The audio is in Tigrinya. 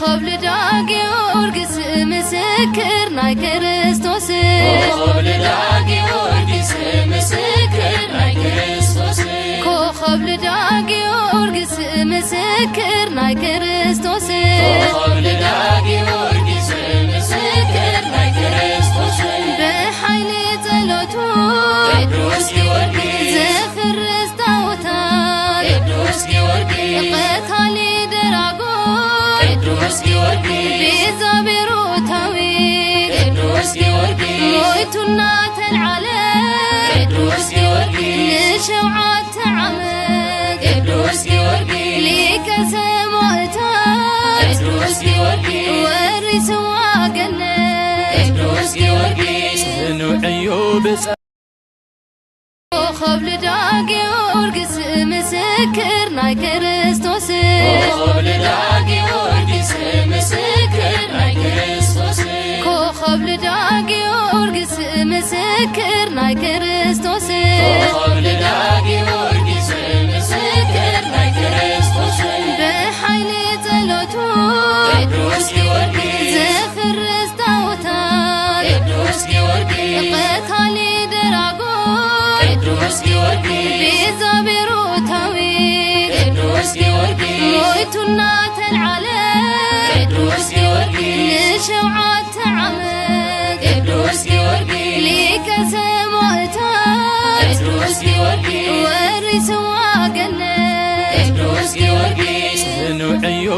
ኮኸብ ልዳግ ጊዮርጊስ ምስክር ናይ ክርስቶስ ኮኸብ ልዳግ ጊዮርጊስ ምስክር ናይ ክርስቶስ ኮኸብ ልዳግ ጊዮርጊስ ምስክር ናይ ክርስቶስ ኮኸብ ልዳግ ጊዮርጊስ ምስክር ናይ ክርስቶስ በኃይል ጸሎቱ ቅዱስ ጊዮርጊስ ዘፍርስ ጣዖታት ቅዱስ ጊዮርጊስ ቀታሊ ደራጎ ቅዱስ ጊዮርጊስ ቤዛ ቤሮታዊ ቅዱስ ጊዮርጊስ ሞይቱና ተልዓለ ቅዱስ ጊዮርጊስ ንሸውዓተ ዓመት ቅዱስ ጊዮርጊስ ሊቀ ሰማዕታት ቅዱስ ጊዮርጊስ ወሪስዋ ገነት ቅዱስ ጊዮርጊስ ጽኑዕዩ ኮኸብ ልዳግ ጊዮርጊስ ምስክር ናይ ክርስቶስ ኮኸብ ልዳግ ጊዮርጊስ ምስክር ናይ ክርስቶስ ኮኸብ ልዳግ ጊዮርጊስ ምስክር ናይ ክርስቶስ ኮኸብ ልዳግ ጊዮርጊስ ምስክር ናይ ክርስቶስ በኃይል ጸሎቱ ቅዱስ ጊዮርጊስ ዘፍርስ ጣዖታት ቅዱስ ጊዮርጊስ ቀታሊ ደራጎ ቅዱስ ጊዮርጊስ ቤዛ ቤሮታዊ ቅዱስ ጊዮርጊስ ሞይቱና ተልዓለ ቅዱስ ጊዮርጊስ ንሸውዓተ ዓመት ቅዱስ ጊዮርጊስ ሊቀ ሰማዕታት ቅዱስ ጊዮርጊስ ወሪስዋ ገነት ቅዱስ ጊዮርጊስ ጽኑዕዩ